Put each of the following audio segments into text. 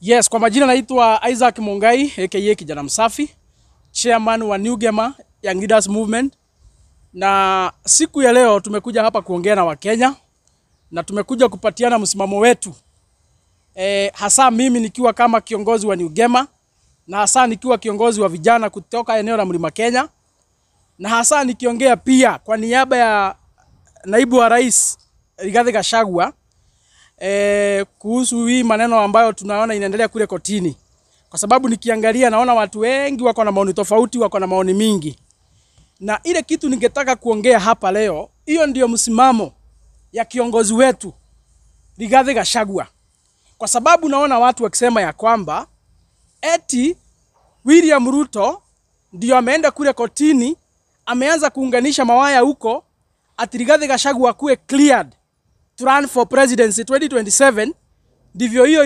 Yes, kwa majina naitwa Isaac Mungai aka Kijana Msafi, chairman wa New Gamer Young Leaders Movement. Na siku ya leo tumekuja hapa kuongea na Wakenya na tumekuja kupatiana msimamo wetu. Hasa mimi nikiwa kama kiongozi wa New Gamer na hasa nikiwa kiongozi wa vijana kutoka eneo la Mlima Kenya, na hasa nikiongea pia kwa niaba ya naibu wa rais Rigathi Gachagua kuhusu hii maneno ambayo tunaona inaendelea kule kotini. Kwa sababu nikiangalia naona watu wengi wako na maoni tofauti, wako na maoni mingi. Na ile kitu ningetaka kuongea hapa leo, hiyo ndio msimamo ya kiongozi wetu Rigathi Gachagua. Kwa sababu naona watu wakisema ya kwamba eti William Ruto ndio ameenda kule kotini, ameanza kuunganisha mawaya huko, ati Rigathi Gachagua kuwe cleared to run for presidency 2027, ndivyo hiyo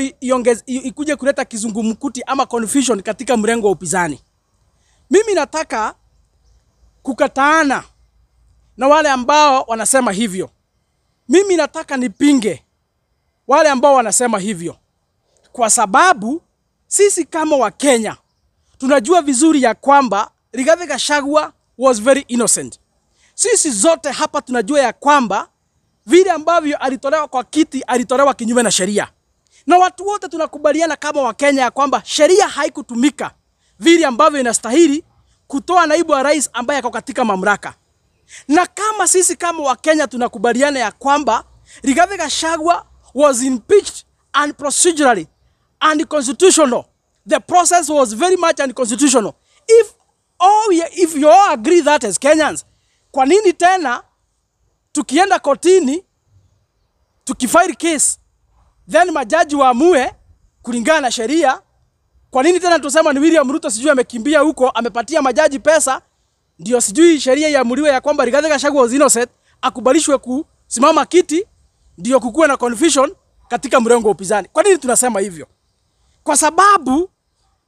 ikuje kuleta kizungumkuti ama confusion katika mrengo wa upinzani. Mimi nataka kukataana na wale ambao wanasema hivyo. Mimi nataka nipinge wale ambao wanasema hivyo. Kwa sababu sisi kama Wakenya tunajua vizuri ya kwamba Rigathi Gachagua was very innocent. Sisi zote hapa tunajua ya kwamba vile ambavyo alitolewa kwa kiti, alitolewa kinyume na sheria. Na watu wote tunakubaliana kama Wakenya ya kwamba sheria haikutumika vile ambavyo inastahili kutoa naibu wa rais ambaye ako katika mamlaka. Na kama sisi kama Wakenya tunakubaliana ya kwamba Rigathi Gachagua was impeached unprocedurally, unconstitutional, the process was very much unconstitutional. If you all agree that as Kenyans, kwa nini tena tukienda kotini, tukifile case, then majaji waamue kulingana na sheria? Kwa nini tena tusema ni William Ruto sijui amekimbia huko, amepatia majaji pesa, ndio sijui sheria iamuliwe ya kwamba Rigathi Gachagua was innocent, akubalishwe kusimama kiti, ndio kukuwe na confusion katika mrengo wa upinzani? Kwa nini tunasema hivyo? Kwa sababu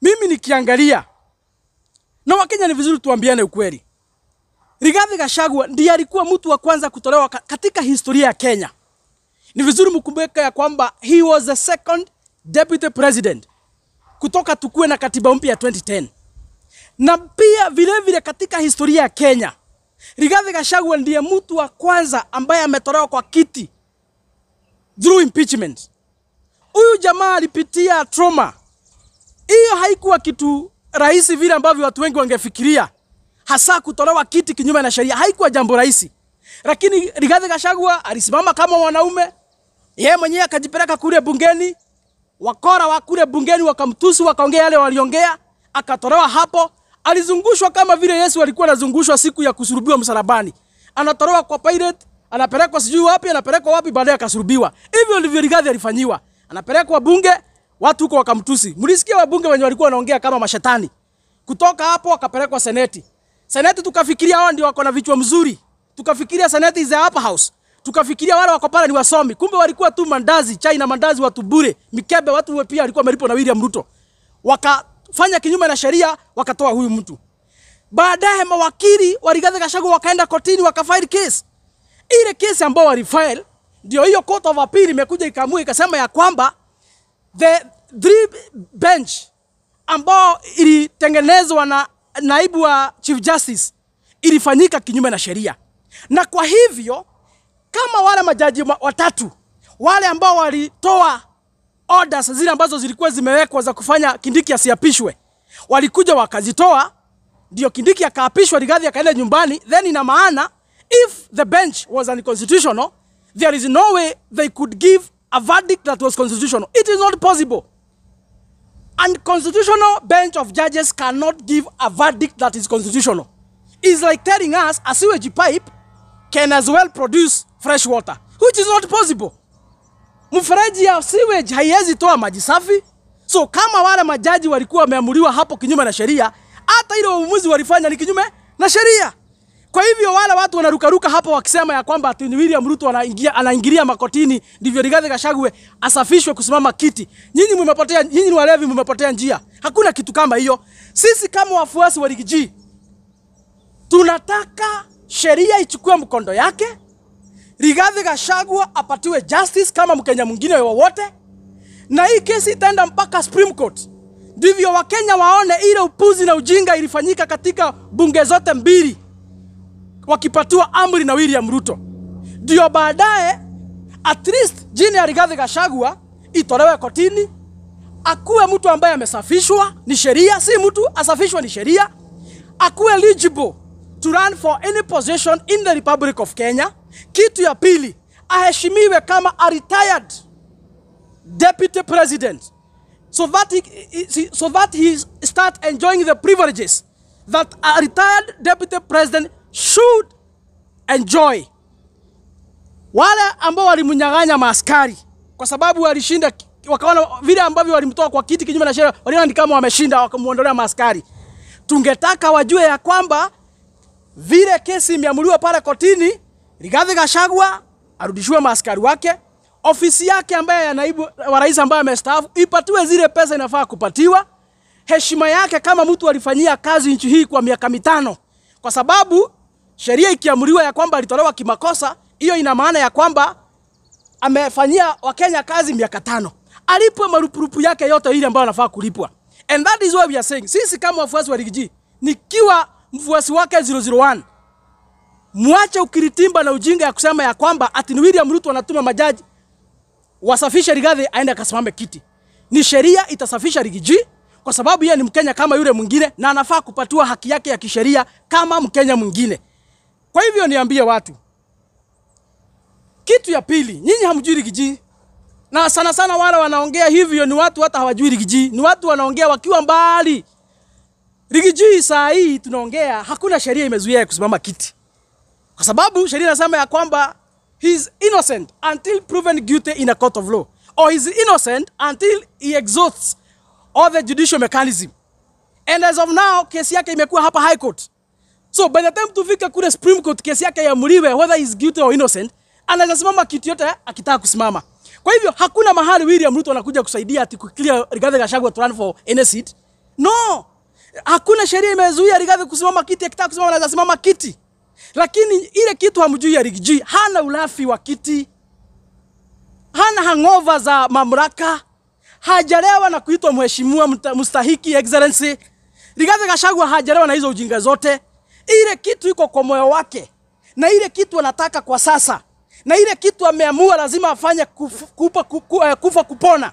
mimi nikiangalia, na Wakenya ni vizuri tuambiane ukweli, Rigathi Gachagua ndiye alikuwa mtu wa kwanza kutolewa katika historia ya Kenya. Ni vizuri mkumbuke ya kwamba he was the second deputy president kutoka tukue na katiba mpya ya 2010. Na pia vile vile katika historia ya Kenya, Rigathi Gachagua ndiye mtu wa kwanza ambaye ametolewa kwa kiti through impeachment. Huyu jamaa alipitia trauma. Hiyo haikuwa kitu rahisi vile ambavyo watu wengi wangefikiria. Hasa kutolewa kiti kinyume na sheria haikuwa jambo rahisi. Lakini Rigathi Gachagua alisimama kama wanaume. Yeye mwenyewe akajipeleka kule bungeni. Wakora wa kule bungeni wakamtusi, wakaongea yale waliongea, akatolewa hapo. Alizungushwa kama vile Yesu alikuwa anazungushwa siku ya kusulubiwa msalabani. Anatolewa kwa Pilate, anapelekwa sijui wapi, anapelekwa wapi, baadaye akasulubiwa. Hivyo ndivyo Rigathi alifanyiwa. Anapelekwa bunge, watu huko wakamtusi. Mlisikia wabunge wenye walikuwa wanaongea kama mashetani. Kutoka hapo akapelekwa seneti. Seneti tukafikiria hao ndio wako na vichwa mzuri. Tukafikiria seneti is the upper house. Tukafikiria wale wako pale ni wasomi. Kumbe walikuwa tu mandazi, chai na mandazi watu bure. Mikebe watu pia walikuwa wamelipo na William Ruto. Wakafanya kinyume na sheria, wakatoa huyu mtu. Baadaye mawakili wa Rigathi Gachagua wakaenda kotini, wakafile case. Ile case ambayo walifile ndio hiyo court of appeal imekuja ikaamua ikasema ya kwamba the three bench ambao ilitengenezwa na naibu wa Chief Justice ilifanyika kinyume na sheria. Na kwa hivyo kama wale majaji watatu wale ambao walitoa orders zile ambazo zilikuwa zimewekwa za kufanya Kindiki asiapishwe, walikuja wakazitoa, ndio Kindiki akaapishwa, Rigathi akaenda nyumbani, then ina maana if the bench was unconstitutional, there is no way they could give a verdict that was constitutional. It is not possible. Unconstitutional bench of judges cannot give a verdict that is constitutional. It's like telling us a sewage pipe can as well produce fresh water, which is not possible. Mfereji ya sewage haiwezi toa maji safi. So kama wale majaji walikuwa wameamuliwa hapo kinyume na sheria, hata ile uamuzi walifanya ni kinyume na sheria. Kwa hivyo wale watu wanarukaruka hapo wakisema ya kwamba ati William Ruto anaingilia makotini ndivyo Rigathi Gachagua asafishwe kusimama kiti. Nyinyi mmepotea, nyinyi ni walevi, mmepotea njia. Hakuna kitu kama hiyo. Sisi kama wafuasi wa Rigiji tunataka sheria ichukue mkondo yake. Rigathi Gachagua apatiwe justice kama Mkenya mwingine wowote. Na hii kesi itaenda mpaka Supreme Court. Ndivyo Wakenya waone ile upuzi na ujinga ilifanyika katika bunge zote mbili wakipatiwa amri na William Ruto. Ndio baadaye at least jina ya Rigathi Gachagua itolewe kotini, akuwe mtu ambaye amesafishwa, ni sheria, si mtu asafishwa, ni sheria, akuwe eligible to run for any position in the Republic of Kenya. Kitu ya pili, aheshimiwe kama a retired deputy president, so that he start enjoying the privileges that a retired deputy president should enjoy. Wale ambao walimunyang'anya maaskari kwa sababu walishinda, wakaona vile ambavyo walimtoa kwa kiti kinyume na sheria, waliona ni kama wameshinda, wakamuondolea maaskari. Tungetaka wajue ya kwamba vile kesi imeamuliwa pale kotini, Rigathi Gachagua arudishiwe maaskari wake, ofisi yake ambaye ya naibu wa rais ambaye amestaafu ipatiwe zile pesa inafaa kupatiwa, heshima yake kama mtu alifanyia kazi nchi hii kwa miaka 5, kwa sababu sheria ikiamuliwa ya kwamba alitolewa kimakosa, hiyo ina maana ya kwamba amefanyia Wakenya kazi miaka 5. Alipwe marupurupu yake yote ile ambayo anafaa kulipwa. And that is what we are saying. Sisi kama wafuasi wa Rigiji, nikiwa mfuasi wake 001, muache ukiritimba na ujinga ya kusema ya kwamba ati ni William Ruto anatuma majaji wasafishe Rigathi aende akasimame kiti. Ni sheria itasafisha Rigiji kwa sababu yeye ni Mkenya kama yule mwingine na anafaa kupatiwa haki yake ya kisheria kama Mkenya mwingine. Kwa hivyo niambie watu. Kitu ya pili, nyinyi hamjui Rigiji. Na sana sana wale wanaongea hivyo ni watu hata hawajui Rigiji. Ni watu wanaongea wakiwa mbali. Rigiji saa hii tunaongea hakuna sheria imezuia kusimama kiti. Kwa sababu sheria inasema ya kwamba he is innocent until proven guilty in a court of law, or he is innocent until he exhausts all the judicial mechanism. And as of now, kesi yake imekuwa hapa High Court. So by the time tufike kule Supreme Court, kesi yake iamuliwe whether he is guilty or innocent, anaweza simama kiti yote akitaka kusimama. Kwa hivyo hakuna mahali William Ruto anakuja kusaidia ati kuclear Rigathi Gachagua to run for any seat. No. Hakuna sheria imezuia Rigathi kusimama kiti, akitaka kusimama anaweza simama kiti. Lakini ile kitu hamjui ya Rigiji, hana ulafi wa kiti, hana hangover za mamlaka, hajalewa na kuitwa mheshimiwa mustahiki excellency. Rigathi Gachagua hajalewa na hizo ujinga zote. Ile kitu iko kwa moyo wake, na ile kitu anataka kwa sasa, na ile kitu ameamua lazima afanye kufa kupona,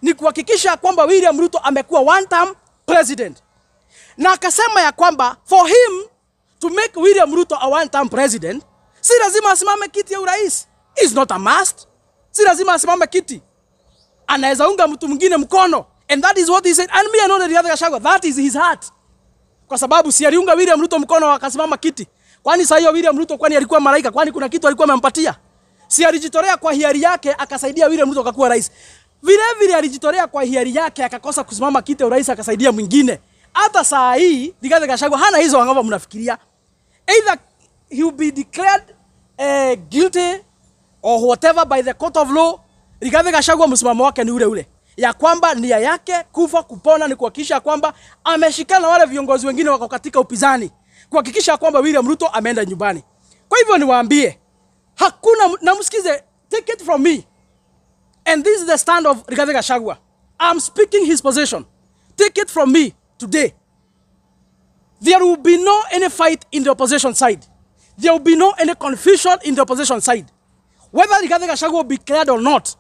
ni kuhakikisha kwamba William Ruto amekuwa one term president. Na akasema ya kwamba for him to make William Ruto a one-term president, si lazima asimame kiti ya urais. It's not a must. Si lazima asimame kiti. Anaweza unga mtu mwingine mkono. And that is what he said. And me and only Rigathi Gachagua, that is his heart. Kwa sababu si aliunga William Ruto mkono akasimama kiti. Kwani saa hiyo William Ruto kwani alikuwa malaika? Kwani kuna kitu alikuwa amempatia? Si alijitolea kwa hiari yake akasaidia William Ruto akakuwa rais. Vile vile alijitolea kwa hiari yake akakosa kusimama kiti ya urais akasaidia mwingine. Hata saa hii Rigathi Gachagua hana hizo hangover mnafikiria. Either he will be declared guilty or whatever by the court of law. Rigathi Gachagua msimamo wake ni ule ule, ya kwamba nia yake kufa kupona ni kuhakikisha kwamba ameshikana wale viongozi wengine wako katika upinzani, kuhakikisha kwamba William Ruto ameenda nyumbani. Kwa hivyo niwaambie, hakuna, na msikize, take it from me, and this is the stand of Rigathi Gachagua. I'm speaking his position. Take it from me today. There will be no any fight in the opposition side. There will be no any confusion in the opposition side. Whether Rigathi Gachagua will be cleared or not,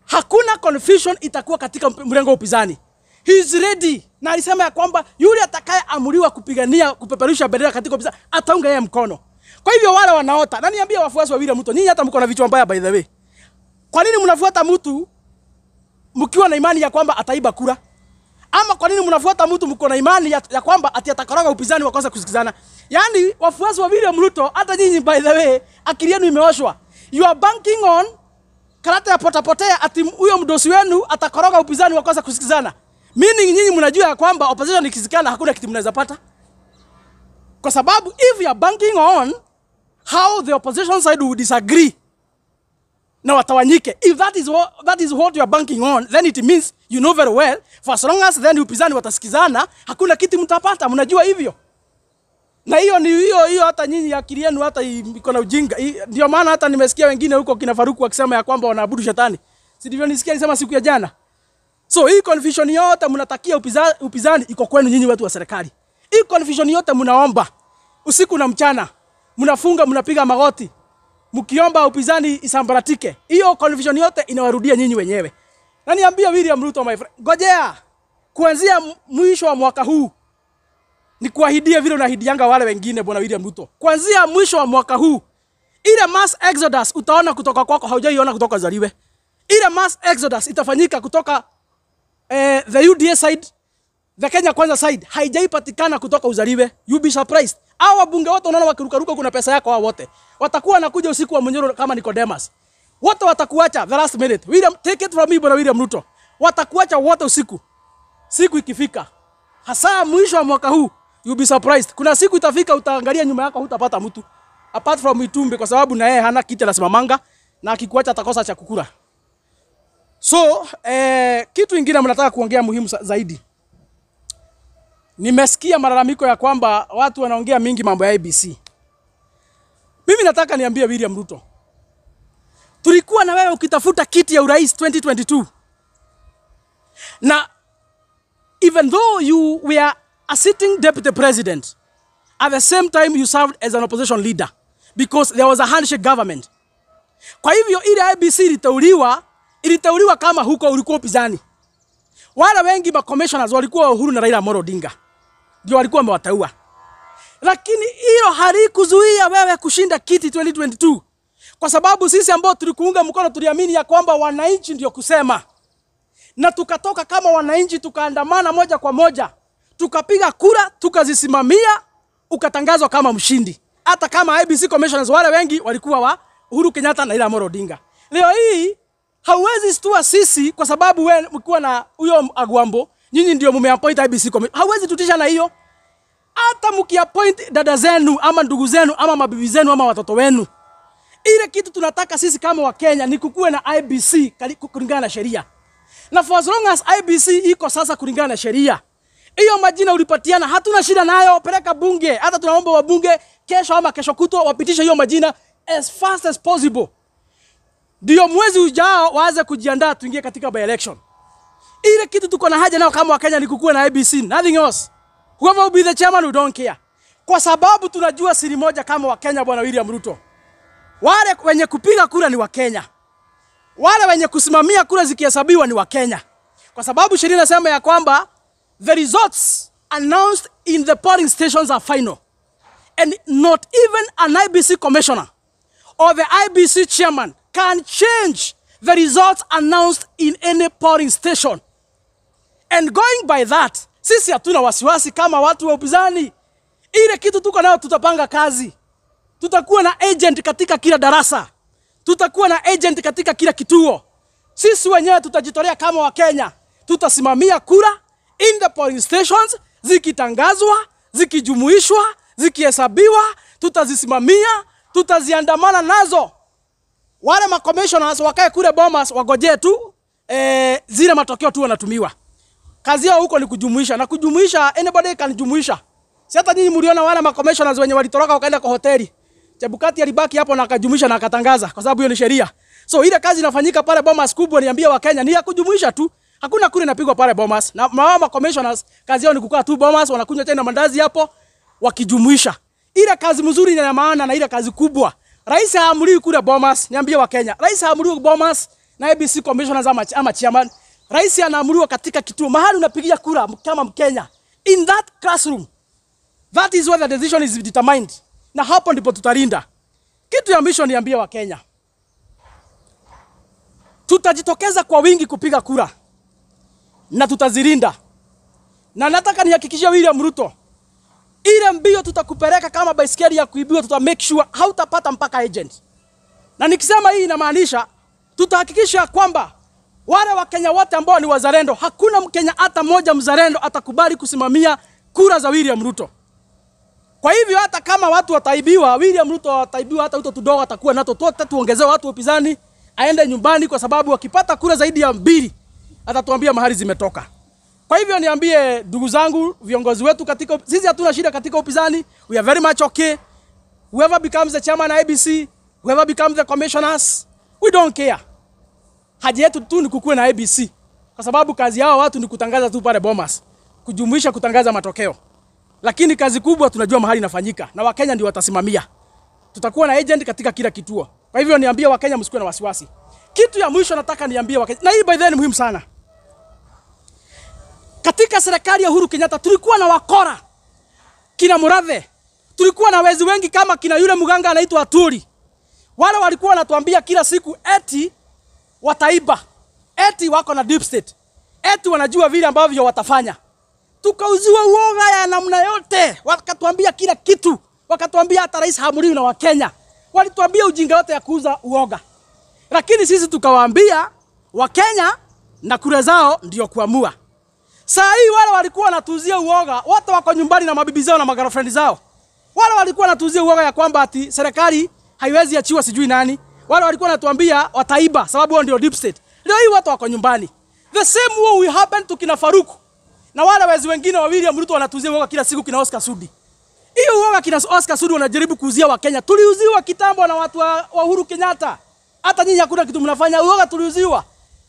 hakuna confusion itakuwa katika mrengo upinzani. He is ready. Na alisema ya kwamba yule atakaye amuliwa kupigania kupeperusha bendera katika upinzani ataunga yeye mkono. Kwa hivyo wale wanaota, na niambie wafuasi wa William Ruto, nyinyi hata mko na vichwa mbaya by the way. Kwa nini mnafuata mtu mkiwa na imani ya kwamba ataiba kura? Ama kwa nini mnafuata mtu mko na imani ya kwamba ati atakoroga upinzani wakosa kusikizana? Yaani wafuasi wa William Ruto, hata nyinyi by the way akili yenu imeoshwa. You are banking on karata ya potapotea ati huyo mdosi wenu atakoroga upinzani wakosa kusikizana. Meaning nyinyi mnajua ya kwamba opposition ikisikana hakuna kitu mnaweza pata. Kwa sababu if you are banking on how the opposition side will disagree na watawanyike, if that is what you are banking on, then it means you know very well for as long as then upinzani watasikizana hakuna kitu mtapata, mnajua hivyo. Na hiyo ni hiyo hata nyinyi akili yenu hata iko na ujinga. Ndio maana hata nimesikia wengine huko kina Faruku wakisema ya kwamba wanaabudu shetani. Si ndivyo nisikia alisema siku ya jana? So hii confusion yote mnatakia upinzani iko kwenu nyinyi watu wa serikali. Hii confusion yote mnaomba usiku na mchana. Mnafunga, mnapiga magoti. Mkiomba upinzani isambaratike. Hiyo confusion yote inawarudia nyinyi wenyewe. Na niambia William Ruto my friend, ngojea kuanzia mwisho wa mwaka huu. Ni kuahidie vile unahidianga wale wengine bwana William Ruto. Kuanzia mwisho wa mwaka huu, ile mass exodus utaona kutoka kwako haujaiona kutoka zaliwe. Ile mass exodus itafanyika kutoka the UDA side, the Kenya Kwanza side, haijaipatikana kutoka uzaliwe. You be surprised. Hao wabunge wote unaona wakirukaruka kuna pesa yako hao wote. Watakuwa nakuja usiku wa Munyoro kama Nicodemus. Wote watakuacha the last minute. William, take it from me bwana William Ruto. Watakuacha wote usiku. Siku ikifika, hasa mwisho wa mwaka huu, you be surprised. Kuna siku itafika utaangalia nyuma yako hutapata mtu. Apart from Itumbe kwa sababu na yeye hana kiti la simamanga na akikuacha atakosa cha kukula. So, kitu kingine mnataka kuongea muhimu zaidi. Nimesikia malalamiko ya kwamba watu wanaongea mingi mambo ya IEBC. Mimi nataka niambie William Ruto. Tulikuwa na wewe ukitafuta kiti ya urais 2022. Na even though you were a sitting deputy president, at the same time you served as an opposition leader because there was a handshake government. Kwa hivyo ile IEBC iliteuliwa kama huko ulikuwa upinzani. Wale wengi ma commissioners walikuwa Uhuru na Raila Amolo Odinga. Ndio walikuwa wamewateua. Lakini hilo halikuzuia wewe kushinda kiti 2022. Kwa sababu sisi ambao tulikuunga mkono tuliamini ya kwamba wananchi ndio kusema. Na tukatoka kama wananchi tukaandamana moja kwa moja. Tukapiga kura, tukazisimamia, ukatangazwa kama mshindi. Hata kama IEBC commissioners wale wengi walikuwa wa Uhuru Kenyatta na Raila Amolo Odinga. Leo hii hauwezi stua sisi kwa sababu wewe mkiwa na huyo Agwambo, nyinyi ndio mmeappoint IEBC commission. Hauwezi tutisha na hiyo. Hata mkiappoint dada zenu ama ndugu zenu ama mabibi zenu ama watoto wenu. Ile kitu tunataka sisi kama wa Kenya ni kukuwe na IEBC kulingana na sheria. Na for as long as IEBC iko sasa kulingana na sheria, hiyo majina ulipatiana hatuna shida nayo, peleka bunge. Hata tunaomba wabunge kesho ama kesho kutwa wapitishe hiyo majina as fast as possible. Ndio mwezi ujao waanze kujiandaa tuingie katika by election. Ile kitu tuko na haja nao kama wa Kenya ni kukuwe na IEBC, nothing else. Whoever will be the chairman, we don't care. Kwa sababu tunajua siri moja kama wa Kenya bwana William Ruto. Wale wenye kupiga kura ni wa Kenya. Wale wenye kusimamia kura zikihesabiwa ni wa Kenya. Kwa sababu sheria inasema ya kwamba the results announced in the polling stations are final. And not even an IEBC commissioner or the IEBC chairman can change the results announced in any polling station. And going by that, sisi hatuna wasiwasi kama watu wa upinzani. Ile kitu tuko nayo tutapanga kazi. Tutakuwa na agent katika kila darasa. Tutakuwa na agent katika kila kituo. Sisi wenyewe tutajitolea kama wa Kenya. Tutasimamia kura in the polling stations, zikitangazwa, zikijumuishwa, zikihesabiwa, tutazisimamia, tutaziandamana nazo. Wale ma commissioners wakae kule Bomas wagojee tu zile matokeo tu wanatumiwa. Kazi yao huko ni kujumuisha, na kujumuisha anybody can jumuisha. Si hata nyinyi mliona wale ma commissioners wenye walitoroka wakaenda kwa hoteli. Chebukati alibaki hapo na akajumuisha na akatangaza kwa sababu hiyo ni sheria. So ile kazi inafanyika pale Bomas kubwa, niambia wa Kenya ni ya kujumuisha tu. Hakuna kura inapigwa pale Bomas. Na ma commissioners kazi yao ni kukaa tu Bomas, wanakunywa tena mandazi hapo wakijumuisha. Ile kazi mzuri ina maana na ile kazi kubwa. Rais haamriwi kule Bomas, niambia wa Kenya. Rais haamriwi Bomas na IEBC commissioners ama chairman. Rais anaamriwa katika kituo mahali unapigia kura kama Mkenya. In that classroom. That is where the decision is determined. Na hapo ndipo tutalinda. Kitu ya mwisho niambia wa Kenya. Tutajitokeza kwa wingi kupiga kura. Na tutazilinda. Na nataka nihakikishie William Ruto, ile mbio tutakupeleka kama baiskeli ya kuibiwa, tuta make sure hautapata mpaka agent. Na nikisema hii inamaanisha tutahakikisha kwamba wale wa Kenya wote ambao ni wazalendo, hakuna Mkenya hata mmoja mzalendo atakubali kusimamia kura za William Ruto. Kwa hivyo hata kama watu wataibiwa, William Ruto ataibiwa, hata uto tudogo atakuwa nato tote, tuongezee watu upinzani aende nyumbani, kwa sababu wakipata kura zaidi ya 2 atatuambia mahali zimetoka. Kwa hivyo niambie ndugu zangu, viongozi wetu katika sisi hatuna shida katika upinzani. We are very much okay. Whoever becomes the chairman IEBC, whoever becomes the commissioners, we don't care. Haja yetu tu ni kukue na ABC. Kwa sababu kazi yao watu ni kutangaza tu pale Bomas. Kujumuisha kutangaza matokeo. Lakini kazi kubwa tunajua mahali inafanyika na Wakenya ndio watasimamia. Tutakuwa na agent katika kila kituo. Kwa hivyo niambie Wakenya msikuwe na wasiwasi. Kitu ya mwisho nataka niambie Wakenya. Na hii by the way ni muhimu sana. Katika serikali ya Uhuru Kenyatta tulikuwa na wakora. Kina Murathe. Tulikuwa na wezi wengi kama kina yule mganga anaitwa Aturi. Wale walikuwa wanatuambia kila siku eti wataiba. Eti wako na deep state. Eti wanajua vile ambavyo watafanya. Tukauziwa uoga ya namna yote. Wakatuambia kila kitu. Wakatuambia hata rais haamuriwi na Wakenya. Walituambia ujinga yote ya kuuza uoga. Lakini sisi tukawaambia Wakenya na kura zao ndio kuamua. Saa hii wale walikuwa wanatuzia uoga, wote wako nyumbani na mabibi zao na magirlfriend zao. Wale walikuwa wanatuzia uoga ya kwamba ati serikali haiwezi achiwa sijui nani. Wale walikuwa wanatuambia wataiba sababu wao ndio deep state. Leo hii watu wako nyumbani. The same way we happen to kina Faruku. Na wale wezi wengine wa William Ruto wanatuzia uoga kila siku kina Oscar Sudi. Hiyo uoga kina Oscar Sudi wanajaribu kuuzia Wakenya. Tuliuziwa kitambo na watu wa Uhuru Kenyatta. Hata nyinyi hakuna kitu mnafanya, uoga tuliuziwa.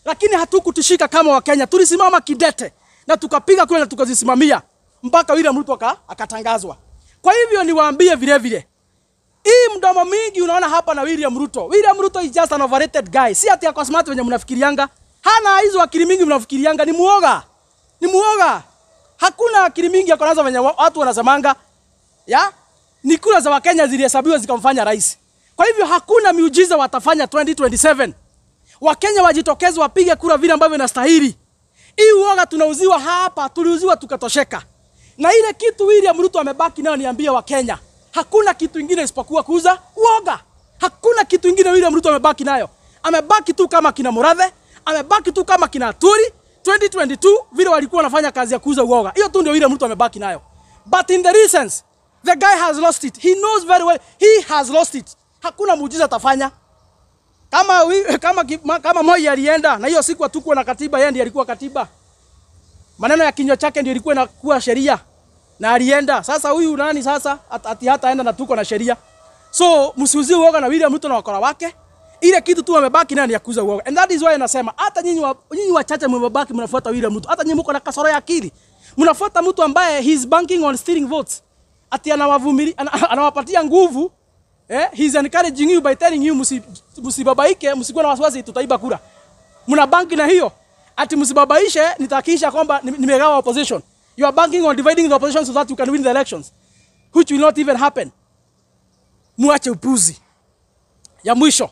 Lakini hatukutishika kama Wakenya. Tulisimama kidete na tukapiga kura na tukazisimamia mpaka William Ruto akatangazwa. Kwa hivyo niwaambie vile vile. Hii mdomo mingi unaona hapa na William Ruto. William Ruto is just an overrated guy. Si ati yako smart wenye mnafikirianga. Hana hizo akili mingi mnafikirianga, ni muoga. Ni muoga. Hakuna akili mingi yako nazo wenye watu wanasemanga. Ya? Ni kura za Wakenya zilihesabiwa zikamfanya rais. Kwa hivyo hakuna miujiza watafanya 2027. Wakenya wajitokeze wapige kura vile ambavyo inastahili. Hii uoga tunauziwa hapa, tuliuziwa tukatosheka. Na ile kitu William Ruto amebaki nayo niambie Wakenya. Hakuna kitu kingine isipokuwa kuuza uoga. Hakuna kitu kingine William Ruto amebaki nayo. Amebaki tu kama kina Murathe, amebaki tu kama kina Aturi. 2022 vile walikuwa wanafanya kazi ya kuuza uoga. Hiyo tu ndio William Ruto amebaki nayo. But in the reasons, the guy has lost it. He knows very well he has lost it. Hakuna muujiza atafanya. Kama Moi alienda na hiyo siku hatukuwa na katiba, yeye ndiye alikuwa katiba. Maneno ya kinywa chake ndio ilikuwa inakuwa sheria. Na alienda. Sasa huyu nani sasa ati hata aenda na tuko na sheria. So msiuzie uoga na William Ruto na wakora wake. Ile kitu tu amebaki nani ya kuuza uoga. And that is why nasema hata nyinyi wachache mmebaki mnafuata William Ruto. Hata nyinyi mko na kasoro ya akili. Mnafuata mtu ambaye he is banking on stealing votes. Ati anawavumilia anawapatia nguvu. He is encouraging you by telling you msibabaike, msikuwe na wasiwasi tutaiba kura. Mna banki na hiyo. Ati msibabaishe nitakisha kwamba nimegawa opposition. You are banking on dividing the opposition so that you can win the elections, which will not even happen. Muache upuzi. Ya mwisho.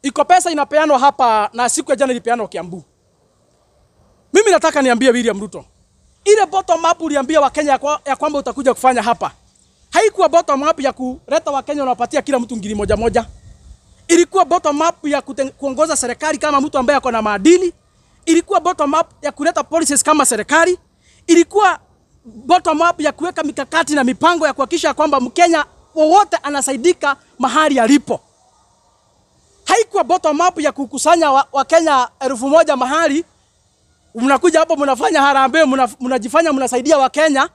Iko pesa inapeanwa hapa na siku ya jana ilipeanwa Kiambu. Mimi nataka niambie William Ruto. Ile bottom up uliambia Wakenya ya kwamba utakuja kufanya hapa. Haikuwa bottom up ya kuleta Wakenya unapatia kila mtu ngiri moja moja. Ilikuwa bottom up ya kuongoza serikali kama mtu ambaye ako na maadili. Ilikuwa bottom up ya kuleta policies kama serikali. Ilikuwa bottom up ya kuweka mikakati na mipango ya kuhakikisha kwamba Mkenya wowote anasaidika mahali alipo. Haikuwa bottom up ya kukusanya Wakenya 1000 mahali. Mnakuja hapo mnafanya harambee, mnajifanya mnasaidia Wakenya.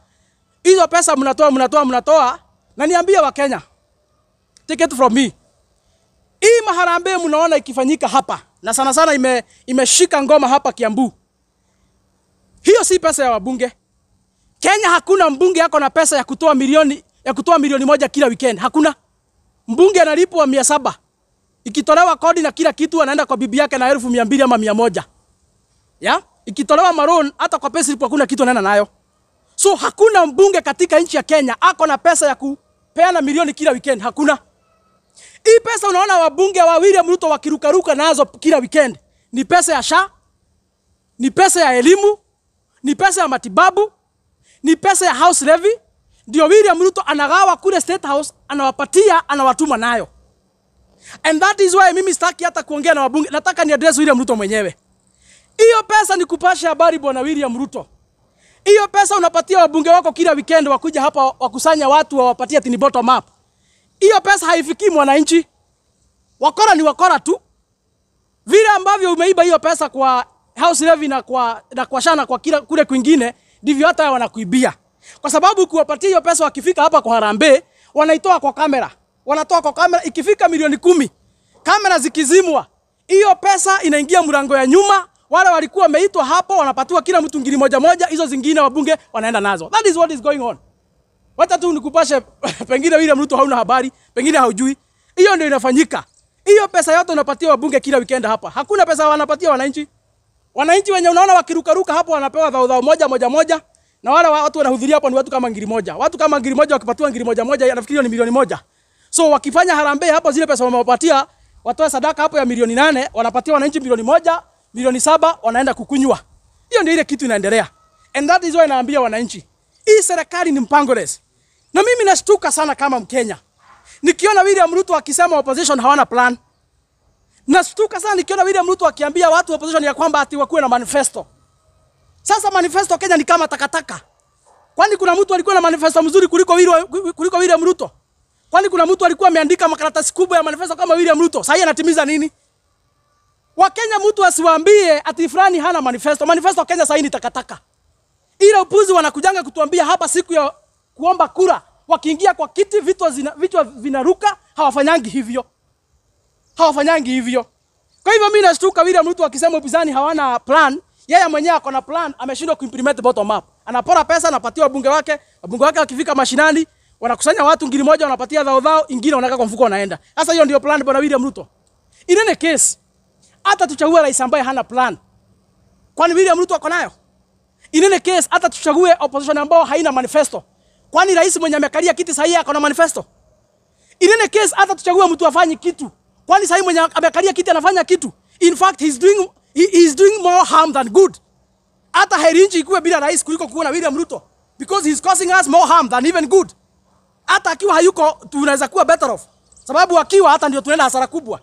Hizo pesa mnatoa. Na niambie Wakenya. Take it from me. Hii maharambee mnaona ikifanyika hapa. Na sana sana imeshika ngoma hapa Kiambu. Hiyo si pesa ya wabunge. Kenya hakuna mbunge yako na pesa ya kutoa milioni moja kila weekend. Hakuna. Mbunge analipwa 700. Ikitolewa kodi na kila kitu anaenda kwa bibi yake na 1200 ama 100. Ya? Ikitolewa maroon hata kwa pesa ilipo hakuna kitu anaenda nayo. So hakuna mbunge katika nchi ya Kenya ako na pesa ya kupeana milioni kila weekend. Hakuna. Hii pesa unaona wabunge wa William Ruto wakirukaruka nazo kila weekend. Ni pesa ya SHA, ni pesa ya elimu, ni pesa ya matibabu, ni pesa ya house levy. Ndio William Ruto anagawa kule State House, anawapatia, anawatuma nayo. And that is why mimi sitaki hata kuongea na wabunge. Nataka ni address William Ruto mwenyewe. Hiyo pesa ni kupasha habari bwana William Ruto. Hiyo pesa unapatia wabunge wako kila weekend wakuja hapa wakusanya watu wawapatia tini bottom up. Hiyo pesa haifikii mwananchi. Wakora ni wakora tu. Vile ambavyo umeiba hiyo pesa kwa house levy na kwa SHA na kwa kule kwingine ndivyo hata wanakuibia. Kwa sababu kuwapatia hiyo pesa wakifika hapa kwa harambee, wanaitoa kwa kamera. Wanatoa kwa kamera ikifika milioni 10. Kamera zikizimwa, Hiyo pesa inaingia mlango ya nyuma, wale walikuwa wameitwa hapo wanapatiwa kila mtu ngiri moja moja, hizo zingine wabunge wanaenda nazo. That is what is going on. Wacha tu nikupashe pengine William Ruto hauna habari, pengine haujui. Hiyo ndio inafanyika. Hiyo pesa yote unapatia wabunge kila weekend hapa. Hakuna pesa wanapatia wananchi. Wananchi wenye unaona wakirukaruka hapo wanapewa dhao moja moja moja, na wale watu wanahudhuria hapo ni watu kama ngiri moja. Watu kama ngiri moja wakipatiwa ngiri moja moja nafikiri ni milioni moja. So wakifanya harambee hapo, zile pesa wamewapatia watoe sadaka hapo ya milioni 8, wanapatia wananchi milioni 1, milioni 7 wanaenda kukunywa. Hiyo ndio ile kitu inaendelea. And that is why naambia wananchi, hii serikali ni mpangoless. Na mimi nashtuka sana kama Mkenya nikiona William Ruto akisema opposition hawana plan. Nashtuka sana nikiona William Ruto akiambia watu opposition ya kwamba ati wakuwe na manifesto. Sasa manifesto Kenya ni kama takataka. Kwani kuna mtu alikuwa na manifesto mzuri kuliko William Ruto? Kwani kuna mtu alikuwa ameandika makaratasi kubwa ya manifesto kama William Ruto? Sasa anatimiza nini? Wakenya mtu asiwaambie ati fulani hana manifesto. Manifesto Kenya sasa ni takataka. Ile upuzi wanakujanga kutuambia hapa siku ya kuomba kura, wakiingia kwa kiti vitu vinaruka, hawafanyangi hivyo. Hawafanyangi hivyo. Kwa hivyo mimi nashtuka William Ruto akisema upinzani hawana plan, yeye mwenyewe ako na plan, ameshindwa kuimplement bottom up. Anapora pesa, anapatia wabunge wake wakifika mashinani, wanakusanya watu ngiri moja, wanapatia dhao, ingine wanaweka kwa mfuko wanaenda. Sasa hiyo ndio plan bwana William Ruto. In any case, hata tuchague rais ambaye hana plan, kwani William Ruto ako nayo? In any case, hata tuchague opposition ambao haina manifesto, kwani rais mwenye amekalia kiti sahihi ako na manifesto? In any case, hata tuchague mtu afanye kitu, kwani sahihi mwenye amekalia kiti anafanya kitu? In fact, he is doing more harm than good. Hata heri nchi ikuwe bila rais kuliko kuwa na William Ruto, because he is causing us more harm than even good. Hata akiwa hayuko tunaweza kuwa better off, sababu akiwa hata ndio tunaenda hasara kubwa.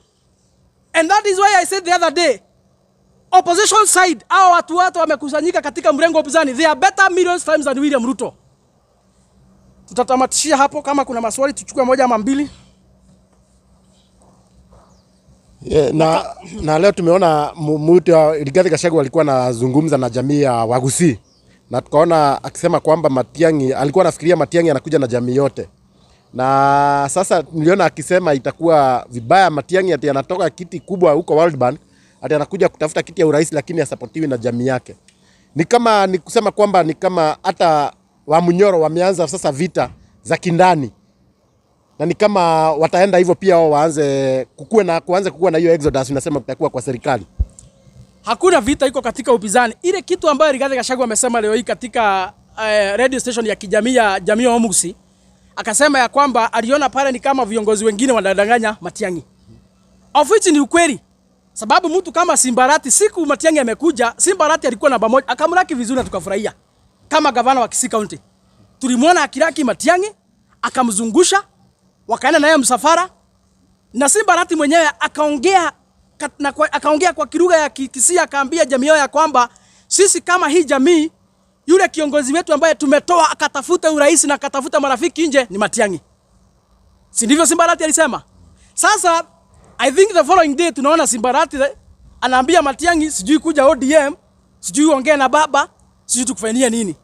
And that is why I said the other day, opposition side, hao watu wamekusanyika katika mrengo wa upinzani, they are better millions times than William Ruto. Tutatamatishia hapo, kama kuna maswali tuchukue moja ama mbili. Yeah, na leo tumeona mtu Rigathi Gachagua alikuwa anazungumza na jamii ya Wagusi, na tukaona akisema kwamba Matiang'i alikuwa anafikiria Matiang'i anakuja na jamii yote. Na sasa niliona akisema itakuwa vibaya Matiang'i ati anatoka kiti kubwa huko World Bank ati anakuja kutafuta kiti ya urais lakini asapotiwi na jamii yake. Ni kama ni kusema kwamba ni kama hata Wamunyoro wameanza sasa vita za kindani. Na ni kama wataenda hivyo pia wao waanze kukua na hiyo exodus unasema kutakuwa kwa serikali. Hakuna vita iko katika upinzani. Ile kitu ambayo Rigathi Gachagua amesema leo hii katika radio station ya kijamii ya jamii ya Omugusi, akasema ya kwamba aliona pale ni kama viongozi wengine wanadanganya Matiang'i. Of which ni ukweli. Sababu mtu kama Simbarati, siku Matiang'i amekuja, Simbarati alikuwa namba 1, akamlaki vizuri na tukafurahia. Kama gavana wa Kisii County, tulimuona akilaki Matiang'i, akamzungusha, wakaenda naye msafara, na Simbarati mwenyewe akaongea kwa kilugha ya Kisii, akaambia jamii yao ya kwamba sisi kama hii jamii, yule kiongozi wetu ambaye tumetoa akatafuta urais na akatafuta marafiki nje ni Matiang'i. Si ndivyo Simbarati alisema? Sasa I think the following day tunaona Simbarati anaambia Matiang'i sijui kuja ODM, sijui ongea na baba, sijui tukufanyia nini.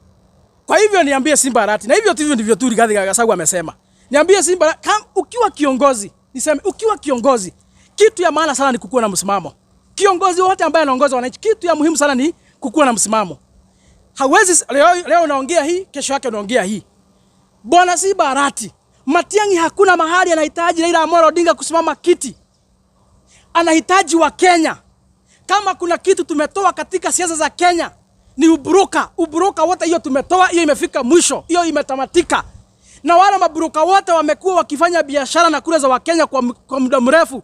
Kwa hivyo niambie Simbarati, na hivyo ndivyo tu Rigathi Gachagua amesema. Niambie Simbarati, ukiwa kiongozi, niseme ukiwa kiongozi, kitu ya maana sana ni kukuwa na msimamo. Kiongozi wote ambaye anaongoza wananchi, kitu ya muhimu sana ni kukuwa na msimamo. Hawezi leo unaongea hii, kesho yake unaongea hii. Bwana Simbarati, Matiang'i hakuna mahali anahitaji Raila Amolo Odinga kusimama kiti. Anahitaji wa Kenya. Kama kuna kitu tumetoa katika siasa za Kenya ni uburuka. Uburuka wote hiyo tumetoa, hiyo imefika mwisho, hiyo imetamatika. Na wale maburuka wote wamekuwa wakifanya biashara na kura za Wakenya kwa muda mrefu.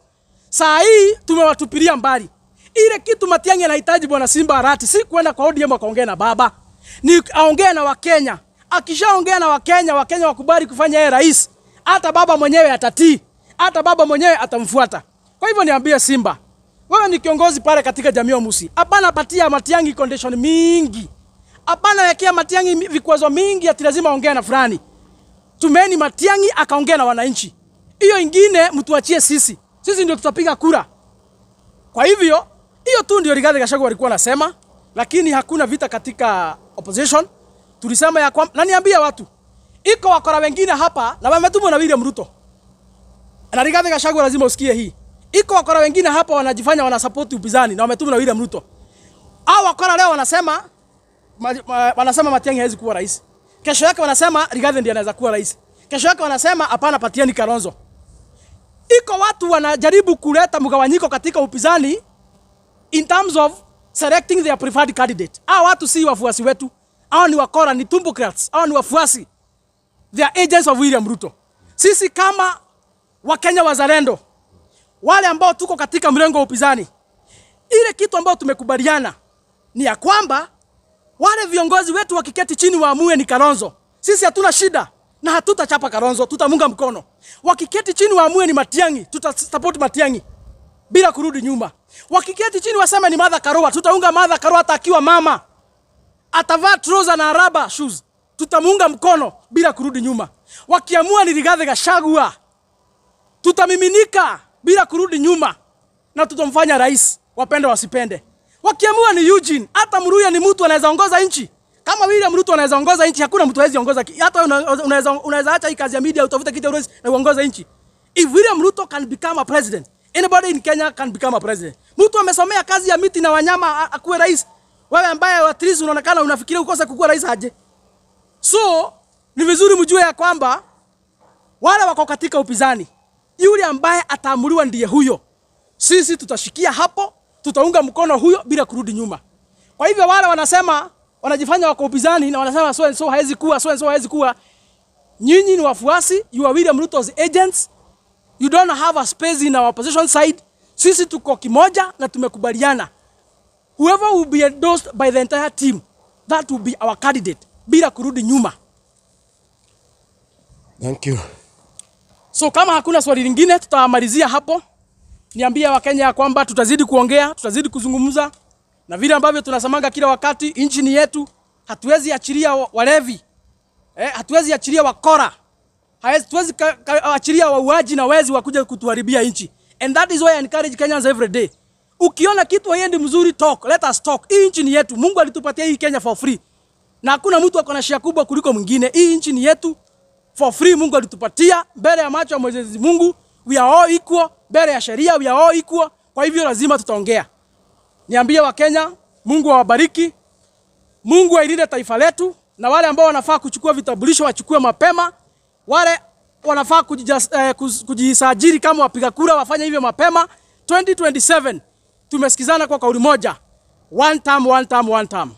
Saa hii tumewatupilia mbali. Ile kitu Matiang'i anahitaji bwana Simbarati si kwenda kwa ODM akaongea na baba, ni aongee na Wakenya. Akishaongea na Wakenya, Wakenya wakubali kufanya yeye rais, hata baba mwenyewe atatii, hata baba mwenyewe atamfuata. Kwa hivyo niambie Simba, wewe ni kiongozi pale katika jamii ya Omugusi, hapana patia Matiang'i condition mingi, hapana wekea Matiang'i vikwazo mingi ati lazima aongee na fulani. Tumeni Matiang'i akaongea na wananchi. Hiyo ingine mtuachie sisi. Sisi ndio tutapiga kura. Kwa hivyo, hiyo tu ndio Rigathi Gachagua alikuwa anasema, lakini hakuna vita katika opposition. Tulisema ya kwamba, na niambia watu, iko wakora wengine hapa na wametumwa na William Ruto. Na Rigathi Gachagua lazima usikie hii. Iko wakora wengine hapa wanajifanya wanasupport upinzani na wametumwa na William Ruto. Hao wakora leo wanasema Matiang'i hawezi kuwa rais. Kesho yake wanasema Rigathi ndiye anaweza kuwa rais. Kesho yake wanasema hapana, patieni Kalonzo. Iko watu wanajaribu kuleta mgawanyiko katika upinzani in terms of selecting their preferred candidate. Hao watu si wafuasi wetu. Hao ni wakora, ni tumbocrats. Hao ni wafuasi. They are agents of William Ruto. Sisi kama Wakenya wazalendo, wale ambao tuko katika mrengo wa upinzani, ile kitu ambao tumekubaliana ni ya kwamba wale viongozi wetu wakiketi chini waamue ni Kalonzo. Sisi hatuna shida na hatutachapa Kalonzo, tutamunga mkono. Wakiketi chini waamue ni Matiang'i, tutasupport Matiang'i bila kurudi nyuma. Wakiketi chini waseme ni Martha Karua, tutaunga Martha Karua hata akiwa mama. Atavaa trouser na rubber shoes, tutamunga mkono bila kurudi nyuma. Wakiamua ni Rigathi Gachagua, tutamiminika bila kurudi nyuma na tutamfanya rais, wapende wasipende. Wakiamua ni Eugene, hata Muluya ni mtu anaweza ongoza nchi. Kama William Ruto anaweza ongoza nchi, hakuna mtu hawezi ongoza. Hata unaweza acha hii kazi ya media utafute kiti urais na uongoze nchi. If William Ruto can become a president, anybody in Kenya can become a president. Mtu amesomea kazi ya miti na wanyama akuwe rais. Wewe ambaye at least unaonekana unafikiria ukose kukuwa rais aje. So, ni vizuri mjue ya kwamba wale wako katika upinzani, yule ambaye ataamuliwa ndiye huyo. Sisi tutashikia hapo, tutaunga mkono huyo bila kurudi nyuma. Kwa hivyo wale wanasema wanajifanya wako upinzani na wanasema so and so hawezi kuwa, so and so hawezi kuwa. Nyinyi ni wafuasi, you are William Ruto's agents. You don't have a space in our opposition side. Sisi tuko kimoja na tumekubaliana. Whoever will be endorsed by the entire team, that will be our candidate bila kurudi nyuma. Thank you. So kama hakuna swali lingine tutamalizia hapo. Niambie Wakenya kwamba tutazidi kuongea, tutazidi kuzungumza na vile ambavyo tunasamanga kila wakati, nchi ni yetu, hatuwezi achilia walevi. Hatuwezi achilia wakora. Hatuwezi achilia wauaji na wezi wakuja kutuharibia nchi. And that is why I encourage Kenyans every day. Ukiona kitu haiendi mzuri, talk, let us talk. Hii nchi ni yetu. Mungu alitupatia hii Kenya for free. Na hakuna mtu ako na share kubwa kuliko mwingine. Hii nchi ni yetu for free. Mungu alitupatia mbele ya macho ya Mwenyezi Mungu. We are all equal. Mbele ya sheria we are all equal. Kwa hivyo lazima tutaongea. Niambie Wakenya, Mungu awabariki. Mungu ailinde taifa letu, na wale ambao wanafaa kuchukua vitambulisho wachukue mapema. Wale wanafaa kujisajili kama wapiga kura wafanye hivyo mapema. 2027 tumesikizana kwa kauli moja. One term, one term, one term.